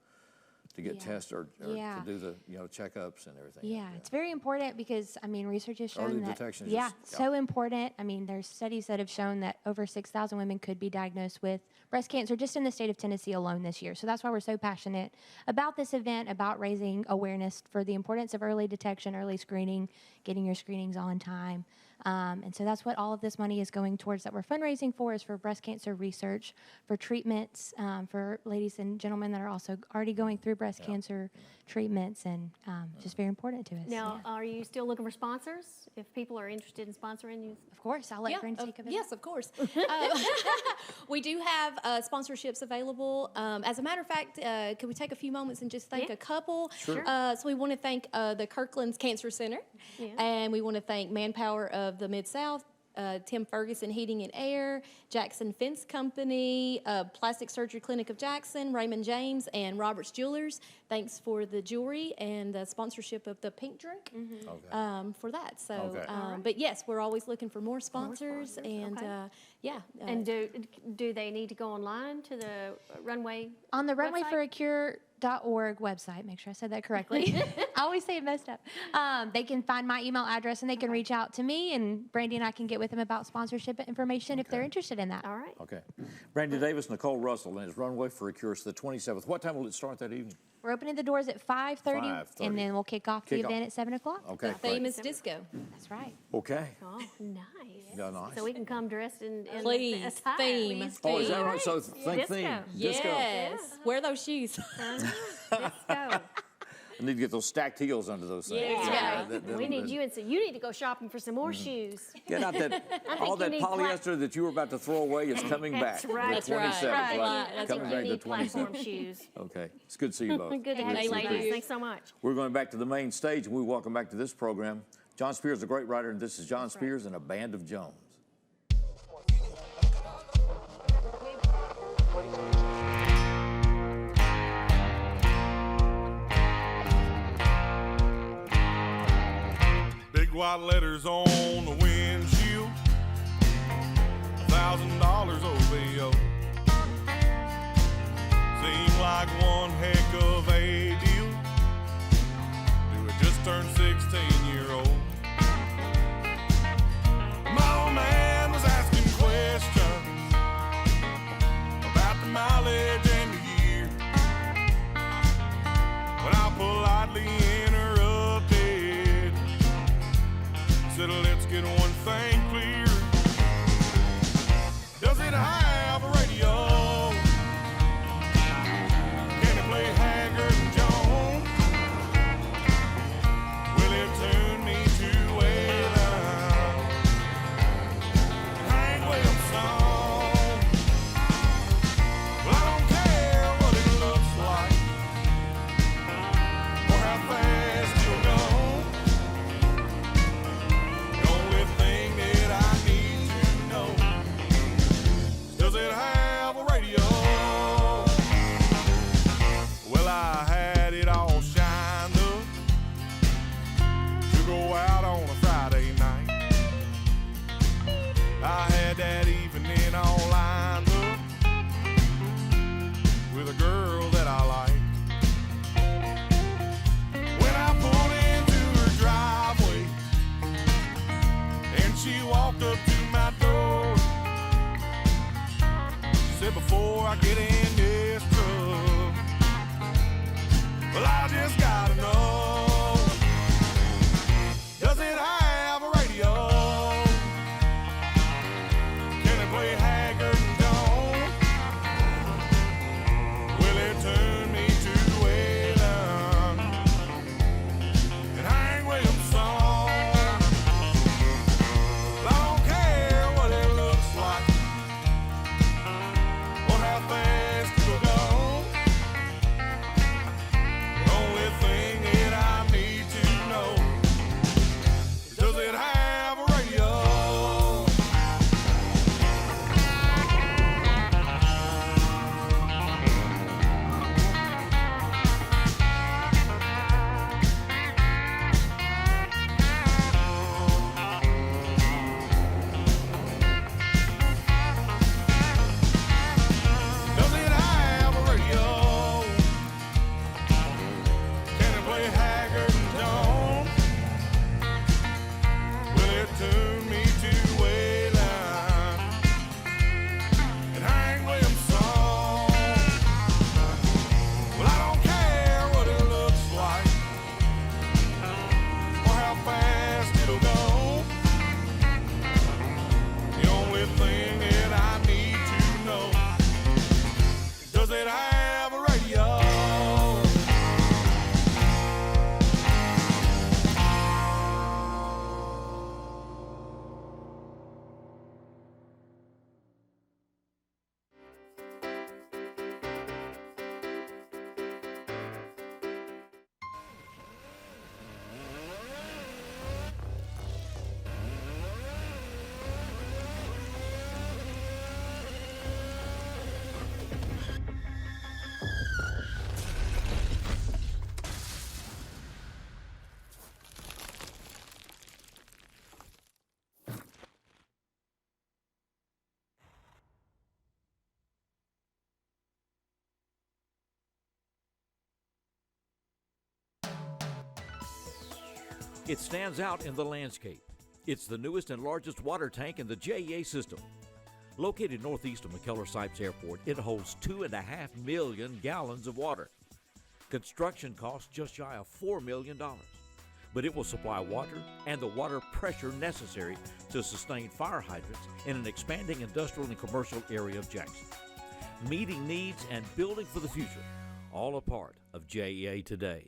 get tested or to do the checkups and everything. Yeah, it's very important because, I mean, research has shown early that detection is so important. I mean, there's studies that have shown that over 6,000 women could be diagnosed with breast cancer just in the state of Tennessee alone this year. So that's why we're so passionate about this event, about raising awareness for the importance of early detection, early screening, getting your screenings on time. And so that's what all of this money is going towards, that we're fundraising for, is for breast cancer research, for treatments, for ladies and gentlemen that are also already going through breast cancer treatments, and just very important to us. Now, are you still looking for sponsors? If people are interested in sponsoring you? Of course, I'll let Brenda take a minute. Yes, of course. We do have sponsorships available. As a matter of fact, could we take a few moments and just thank a couple? Sure. So we want to thank the Kirkland's Cancer Center, and we want to thank Manpower of the Mid-South, Tim Ferguson Heating and Air, Jackson Fence Company, Plastic Surgery Clinic of Jackson, Raymond James, and Roberts Jewelers. Thanks for the jewelry and the sponsorship of the pink drink for that. So, but yes, we're always looking for more sponsors, and and do they need to go online to the runway? On the website? runwayforacure.org website, make sure I said that correctly. I always say it messed up. They can find my email address, and they can reach out to me, and Brandy and I can get with them about sponsorship information if they're interested in that. All right. Okay. Brandy Davis, Nicole Russell, and it's Runway for a Cure. It's the 27th. What time will it start that evening? We're opening the doors at 5:30, and then we'll kick off the event at 7 o'clock. Okay. The theme is disco. That's right. Okay. Oh, nice. Yeah, nice. So we can come dressed in Please, attire. theme. Oh, is that right? So think theme. Disco. Yes. Wear those shoes. Disco. I need to get those stacked heels under those things. Yeah. We need you, and so you need to go shopping for some more shoes. Get out that all that polyester that you were about to throw away is coming back. That's right. The 27th, Right. Coming back You the need platform 27th. shoes. Okay. It's good to see you both. Good to have you, ladies. Thanks so much. We're going back to the main stage, and we welcome back to this program. John Spears, a great writer, and this is John Spears and a Band of Jones. Big white letters on the windshield, $1,000 OBO. Seemed like one heck of a deal. Do it just turned 16-year-old. My old man was asking questions about the mileage and the year. When I politely interrupted, It stands out in the landscape. It's the newest and largest water tank in the JEA system. Located northeast of McKellar-Sipes Airport, it holds 2.5 million gallons of water. Construction costs just shy of $4 million. But it will supply water and the water pressure necessary to sustain fire hydrants in an expanding industrial and commercial area of Jackson. Meeting needs and building for the future, all a part of JEA today.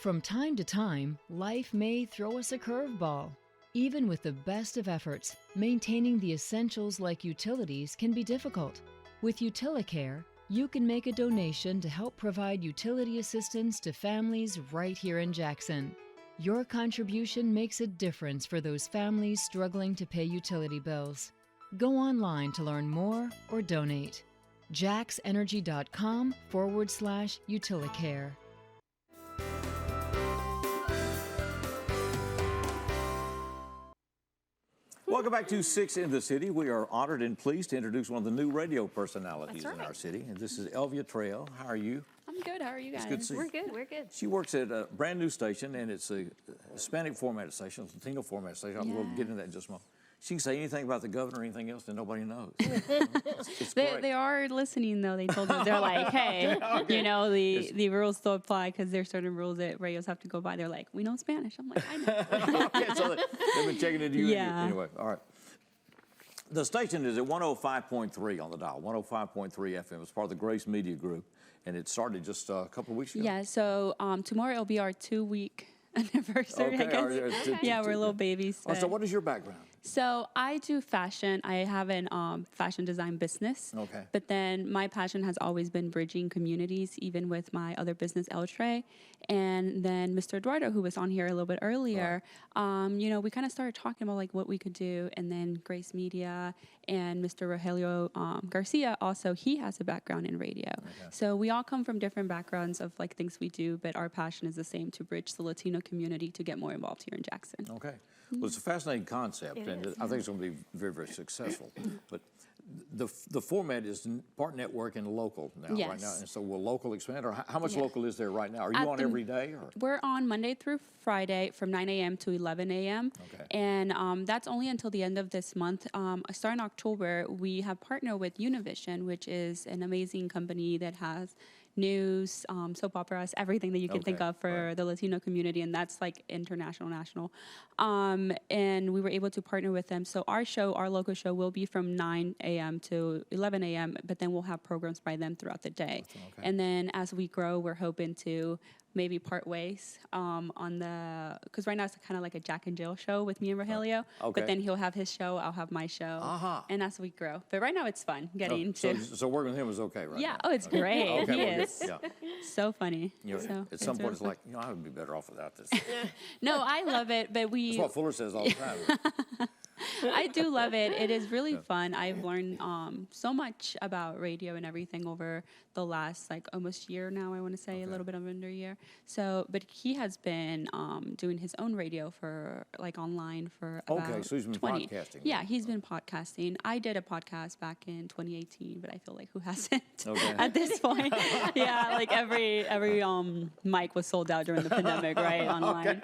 From time to time, life may throw us a curveball. Even with the best of efforts, maintaining the essentials like utilities can be difficult. With Utilicare, you can make a donation to help provide utility assistance to families right here in Jackson. Your contribution makes a difference for those families struggling to pay utility bills. Go online to learn more or donate. jaxenergy.com/Utilicare. Welcome back to 6 in the City. We are honored and pleased to introduce one of the new radio personalities in our city. And this is Elvia Trail. How are you? I'm good. How are you guys? It's good to see you. We're good. We're good. She works at a brand new station, and it's a Hispanic formatted station, a Latino formatted station. We'll get into that in just a moment. She can say anything about the governor or anything else that nobody knows. It's They are listening, though. They told us, they're like, hey, you know, the rules still apply because there's certain rules that radios have to go by. They're like, we know Spanish. I'm like, I know. Okay, so they've been checking into you. Yeah. Anyway, all right. The station is at 105.3 on the dial, 105.3 FM. It's part of the Grace Media Group, and it started just a couple of weeks ago. Yeah, so tomorrow it'll be our 2-week anniversary, I guess. Yeah, we're little babies. Oh, so what is your background? So I do fashion. I have an fashion design business. Okay. But then my passion has always been bridging communities, even with my other business, El Trey. And then Mr. Eduardo, who was on here a little bit earlier, you know, we kind of started talking about like what we could do. And then Grace Media and Mr. Rogelio Garcia also, he has a background in radio. Okay. So we all come from different backgrounds of like things we do, but our passion is the same, to bridge the Latino community to get more involved here in Jackson. Okay. Well, it's a fascinating concept, and I think it's going to be very, very successful. But the format is part network and local now, right now. And so will local expand, or how much local is there right now? Are you on every day? Or? We're on Monday through Friday from 9 a.m. to 11 a.m. Okay. And that's only until the end of this month. Starting in October, we have partnered with Univision, which is an amazing company that has news, soap operas, everything that you can think of for the Latino community, and that's like international, national. And we were able to partner with them. So our show, our local show, will be from 9 a.m. to 11 a.m., but then we'll have programs by them throughout the day. Okay. And then as we grow, we're hoping to maybe part ways on the, because right now it's kind of like a Jack and Jill show with me and Rogelio, but then he'll have his show, I'll have my show, and as we grow. But right now it's fun getting to. So working with him is okay, right? Yeah, now? oh, it's great. Okay, he is so funny. You know, so at some point it's like, you know, I would be better off without this. No, I love it, but we. That's what Fuller says all the time. I do love it. It is really fun. I've learned so much about radio and everything over the last like almost year now, I want to say, a little bit under a year. So, but he has been doing his own radio for like online for about so he's been 20. podcasting. Yeah, he's been podcasting. I did a podcast back in 2018, but I feel like who hasn't Okay. at this point? Yeah, like every mic was sold out during the pandemic, right, online.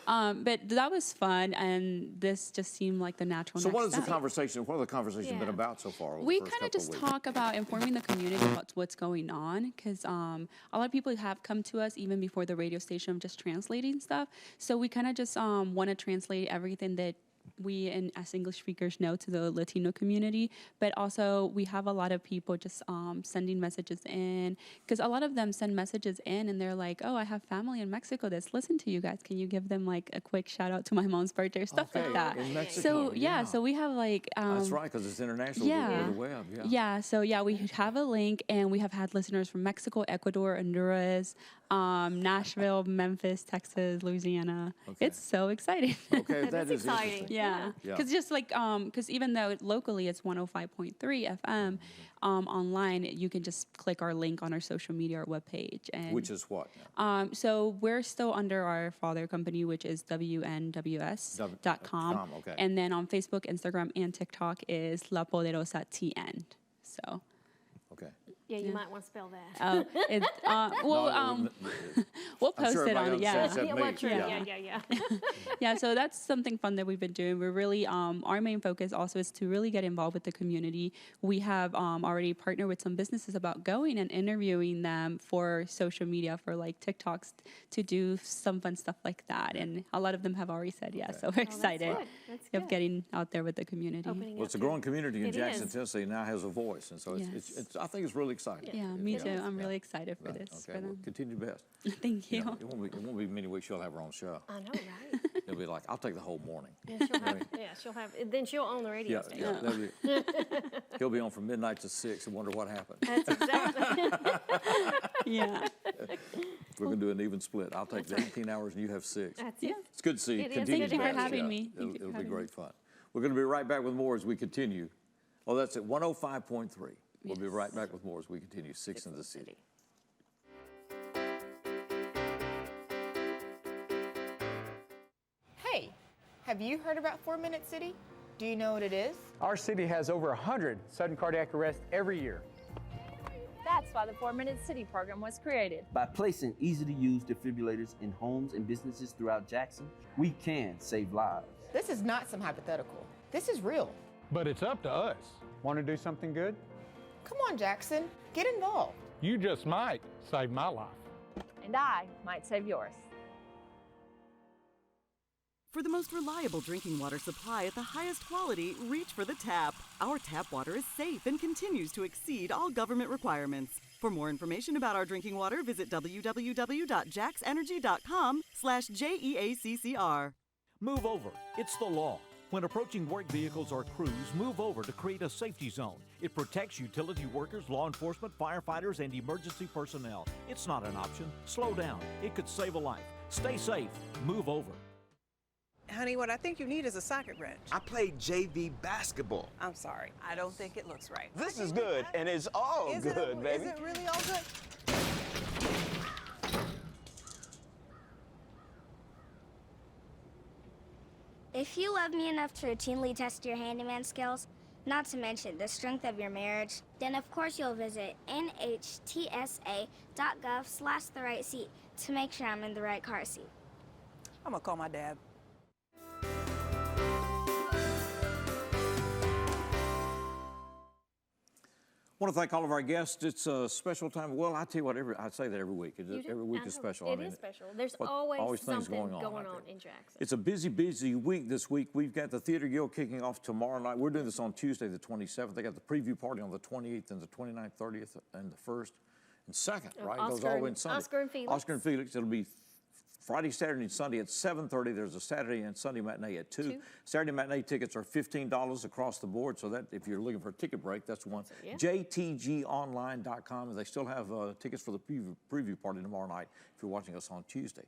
But that was fun, and this just seemed like the natural So next what is the step. conversation? What have the conversation been about so far? Over We the first kind of couple just of weeks? talk about informing the community about what's going on, because a lot of people have come to us even before the radio station of just translating stuff. So we kind of just want to translate everything that we and as English speakers know to the Latino community, but also we have a lot of people just sending messages in, because a lot of them send messages in and they're like, oh, I have family in Mexico that's listen to you guys. Can you give them like a quick shout out to my mom's birthday or stuff like that? In Mexico, so so we have like that's right, because it's international with the web. So we have a link, and we have had listeners from Mexico, Ecuador, Honduras, Nashville, Memphis, Texas, Louisiana. It's so exciting. Okay, that is exciting. interesting. Yeah, because just like because even though locally it's 105.3 FM, online you can just click our link on our social media or webpage. And which is what? so we're still under our father company, which is WNWS.com. Okay. And then on Facebook, Instagram, and TikTok is La Poderosa TN. So. Okay. Yeah, you might want to spell that. We'll post it on it. Yeah. Yeah. Yeah, so that's something fun that we've been doing. We're really, our main focus also is to really get involved with the community. We have already partnered with some businesses about going and interviewing them for social media, for like TikToks, to do some fun stuff like that. And a lot of them have already said yes, so we're excited of getting out there with the community. Well, it's a growing community in Jackson, Tennessee, now has a voice, and so it's I think it's really exciting. Yeah, me too. I'm really excited for this. Okay, well, continue best. Thank you. It won't be many weeks she'll have her own show. I know, right? It'll be like, I'll take the whole morning. Then she'll own the radio station. He'll be on from midnight to 6 and wonder what happened. That's exactly. Yeah. We're going to do an even split. I'll take the 18 hours and you have 6. That's it. It's good to see you. Thank you for having me. It'll be great fun. We're going to be right back with more as we continue. Oh, that's at 105.3. We'll be right back with more as we continue 6 in the City. Hey, have you heard about 4 Minute City? Do you know what it is? Our city has over 100 sudden cardiac arrests every year. That's why the 4 Minute City program was created. By placing easy-to-use defibrillators in homes and businesses throughout Jackson, we can save lives. This is not some hypothetical. This is real. But it's up to us. Want to do something good? Come on, Jackson. Get involved. You just might save my life. And I might save yours. For the most reliable drinking water supply at the highest quality, reach for the tap. Our tap water is safe and continues to exceed all government requirements. For more information about our drinking water, visit www.jaxenergy.com/JEACCR. Move over. It's the law. When approaching work vehicles or crews, move over to create a safety zone. It protects utility workers, law enforcement, firefighters, and emergency personnel. It's not an option. Slow down. It could save a life. Stay safe. Move over. Honey, what I think you need is a socket wrench. I played JV basketball. I'm sorry. I don't think it looks right. This is good, and it's all good, baby. Is it really all good? If you love me enough to routinely test your handyman skills, not to mention the strength of your marriage, then of course you'll visit nhtsa.gov/therightseat to make sure I'm in the right car seat. I'm gonna call my dad. I want to thank all of our guests. It's a special time. Well, I tell you what, I say that every week. Every week is special. It is special. There's always things something going on in Jackson. It's a busy week this week. We've got the Theater Guild kicking off tomorrow night. We're doing this on Tuesday, the 27th. They got the preview party on the 28th and the 29th, 30th, and the 1st and 2nd, right? It goes all the way in Sunday. Oscar and Felix. Oscar and Felix. It'll be Friday, Saturday, and Sunday at 7:30. There's a Saturday and Sunday matinee at 2. Saturday matinee tickets are $15 across the board. So that if you're looking for a ticket break, that's one. JTGonline.com. And they still have tickets for the preview party tomorrow night if you're watching us on Tuesday.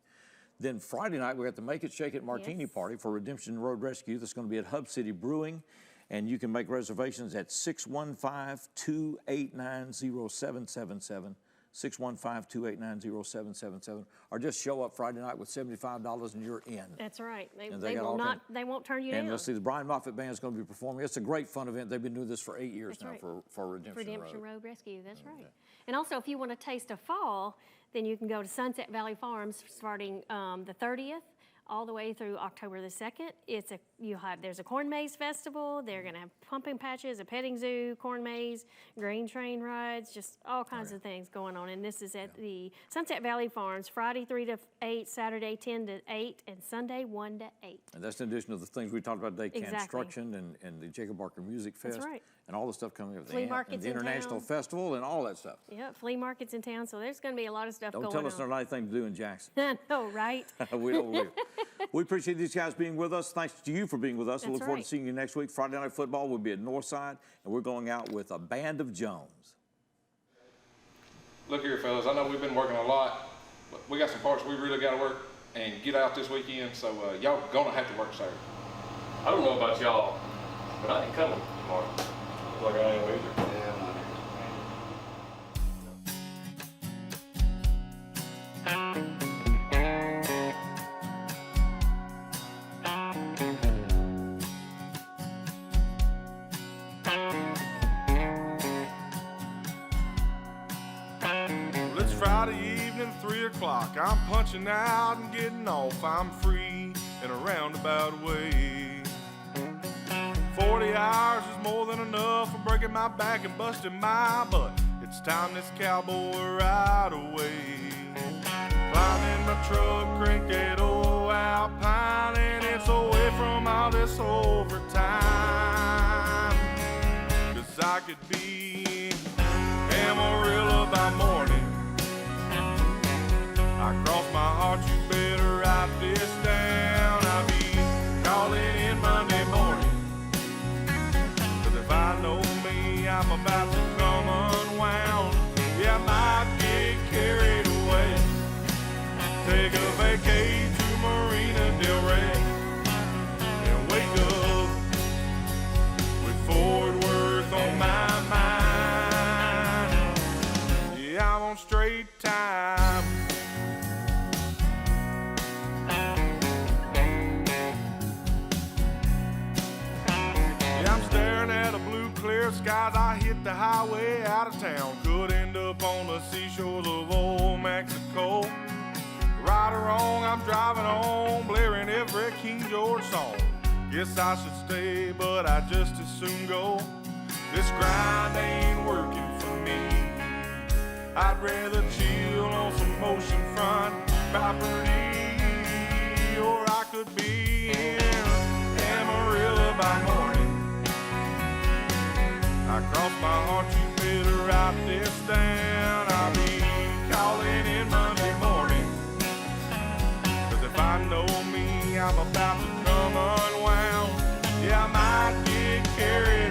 Then Friday night, we got the Make It, Shake It Martini Party for Redemption Road Rescue. That's going to be at Hub City Brewing. And you can make reservations at 615-289-0777. 615-289-0777, or just show up Friday night with $75 and you're in. That's right. They won't turn you down. And let's see, the Brian Moffitt Band is going to be performing. It's a great fun event. They've been doing this for 8 years now for Redemption Road Rescue. That's right. And also, if you want a taste of fall, then you can go to Sunset Valley Farms starting the 30th. All the way through October the 2nd. There's a corn maze festival. They're going to have pumpkin patches, a petting zoo, corn maze, grain train rides, just all kinds of things going on. And this is at the Sunset Valley Farms, Friday 3 to 8, Saturday 10 to 8, and Sunday 1 to 8. And that's in addition to the things we talked about today, Construction and the Jacob Barker Music Fest. That's right. And all the stuff coming up. Flea markets the International Festival and all that stuff. Yeah, flea markets in town. So there's going to be a lot of stuff going on. Don't tell us there's not anything to do in Jackson. No, right? We don't believe it. We appreciate these guys being with us. Thanks to you for being with us. We look forward to seeing you next week. Friday Night Football will be at Northside, and we're going out with a Band of Jones. Look here, fellas. I know we've been working a lot, but we got some parts we really got to work and get out this weekend, so y'all going to have to work Saturday. I don't know about y'all, but I ain't coming tomorrow. Looks like I ain't either. o'clock. I'm punching out and getting off. I'm free in a roundabout way. 40 hours is more than enough for breaking my back and busting my butt. It's time this cowboy ride away. Climbing my truck, crank that old Alpine, and it's away from all this overtime. 'Cause I could be Amarillo by morning. I cross my heart, you better write this down. I'll be calling in Monday morning. 'Cause if I know me, I'm about to come unwound. Yeah, I might get carried away. Take a vacay to Marina Del Rey and wake up with Fort Worth on my mind. Yeah, I'm on straight time. Yeah, I'm staring at a blue clear skies. I hit the highway out of town. Could end up on the seashores of old Mexico. Right or wrong, I'm driving home, blaring every King George song. Guess I should stay, but I just as soon go. This grind ain't working for me. I'd rather chill on some oceanfront property, or I could be in Amarillo by morning. I cross my heart, you better write this down. I'll be calling in Monday morning. If I know me, I'm about to come unwound. Yeah, I might get carried